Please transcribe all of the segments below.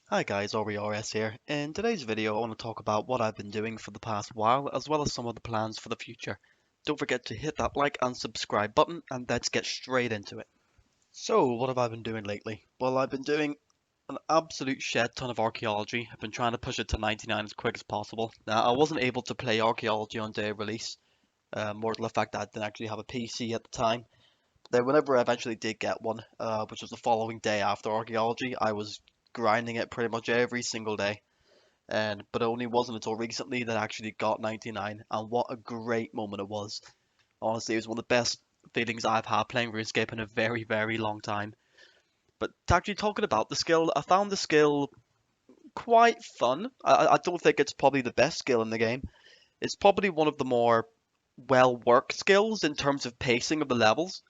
Hi guys, RS here. In today's video, I want to talk about what I've been doing for the past while, as well as some of the plans for the future. Don't forget to hit that like and subscribe button, and let's get straight into it. So, what have I been doing lately? Well, I've been doing an absolute shed ton of archaeology. I've been trying to push it to 99 as quick as possible. Now, I wasn't able to play archaeology on day of release, more to the fact that I didn't actually have a PC at the time. Then whenever I eventually did get one, which was the following day after archaeology, I was grinding it pretty much every single day. But it only wasn't until recently that I actually got 99, and what a great moment it was. Honestly, it was one of the best feelings I've had playing RuneScape in a very, very long time. But actually talking about the skill, I found the skill quite fun. I don't think it's probably the best skill in the game. It's probably one of the more well-worked skills in terms of pacing of the levels.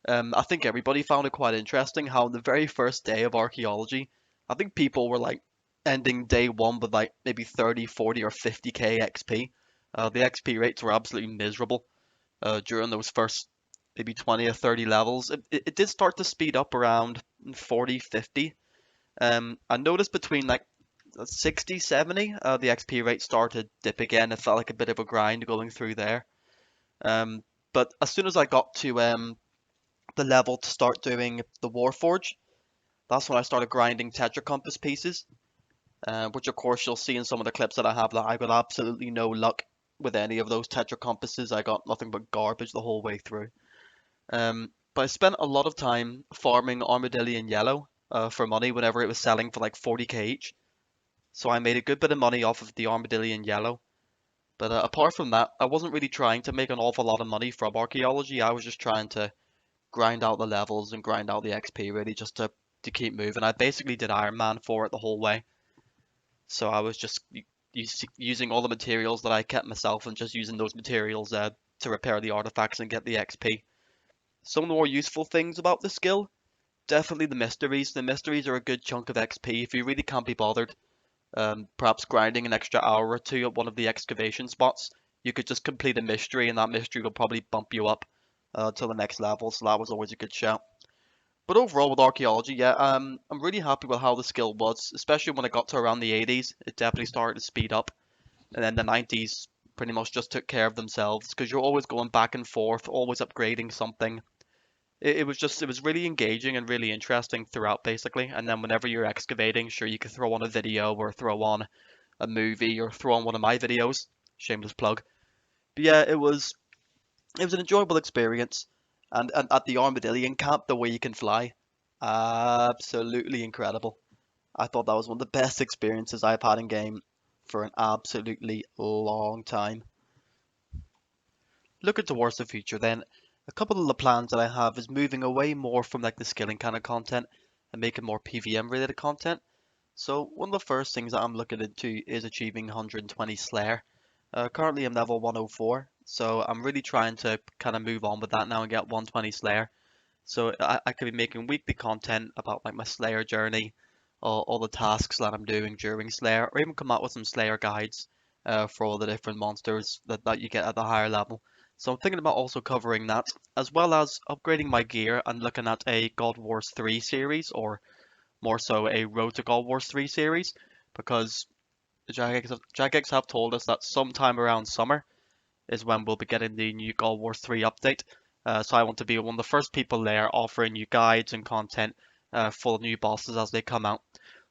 I think everybody found it quite interesting how on the very first day of archaeology, I think people were like ending day one with like maybe 30, 40, or 50k XP. The XP rates were absolutely miserable during those first maybe 20 or 30 levels. It did start to speed up around 40, 50. I noticed between like 60, 70, the XP rate started to dip again. It felt like a bit of a grind going through there. Um, but as soon as I got to the level to start doing the Warforge, that's when I started grinding Tetracompass pieces, which of course you'll see in some of the clips that I have that I got absolutely no luck with any of those Tetracompasses. I got nothing but garbage the whole way through. But I spent a lot of time farming Armadillion Yellow for money whenever it was selling for like 40k each. So I made a good bit of money off of the Armadillion Yellow. But apart from that, I wasn't really trying to make an awful lot of money from archaeology. I was just trying to grind out the levels and grind out the XP really just to keep moving. I basically did Iron Man for it the whole way. So I was just using all the materials that I kept myself and just using those materials to repair the artifacts and get the XP. Some of the more useful things about the skill, definitely the mysteries. The mysteries are a good chunk of XP if you really can't be bothered. Perhaps grinding an extra hour or two at one of the excavation spots, you could just complete a mystery and that mystery will probably bump you up to the next level. So that was always a good shout. But overall with archaeology, yeah, I'm really happy with how the skill was, especially when it got to around the 80s. It definitely started to speed up, and then the 90s pretty much just took care of themselves because you're always going back and forth, always upgrading something. It was really engaging and really interesting throughout basically. And then whenever you're excavating, sure you could throw on a video or throw on a movie or throw on one of my videos. Shameless plug. But yeah, it was an enjoyable experience. And at the Armadillion camp, the way you can fly, absolutely incredible. I thought that was one of the best experiences I've had in game for an absolutely long time. Looking towards the future then, a couple of the plans that I have is moving away more from like the skilling kind of content and making more PVM related content. So one of the first things that I'm looking into is achieving 120 Slayer. Currently I'm level 104, so I'm really trying to kind of move on with that now and get 120 Slayer. So I could be making weekly content about like my Slayer journey, all the tasks that I'm doing during Slayer, or even come out with some Slayer guides for all the different monsters that you get at the higher level. So I'm thinking about also covering that, as well as upgrading my gear and looking at a God Wars 3 series, or more so a Road to God Wars 3 series, because the Jagex have told us that sometime around summer is when we'll be getting the new God Wars 3 update. So I want to be one of the first people there offering you guides and content for the new bosses as they come out.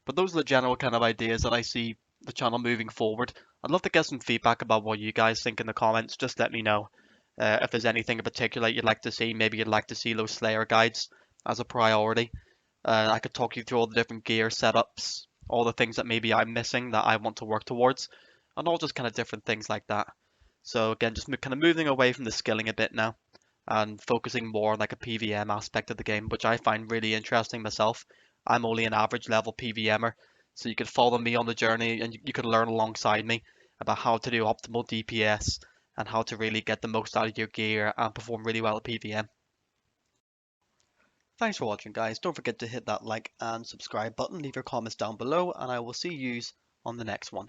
But those are the general kind of ideas that I see the channel moving forward. I'd love to get some feedback about what you guys think in the comments. Just let me know if there's anything in particular you'd like to see. Maybe you'd like to see those Slayer guides as a priority. I could talk you through all the different gear setups, all the things that maybe I'm missing that I want to work towards, and all just kind of different things like that. So again, just kind of moving away from the skilling a bit now and focusing more on like a PVM aspect of the game, which I find really interesting myself. I'm only an average level PVMer, so you could follow me on the journey and you could learn alongside me about how to do optimal DPS and how to really get the most out of your gear and perform really well at PVM. Thanks for watching guys, don't forget to hit that like and subscribe button, leave your comments down below, and I will see yous on the next one.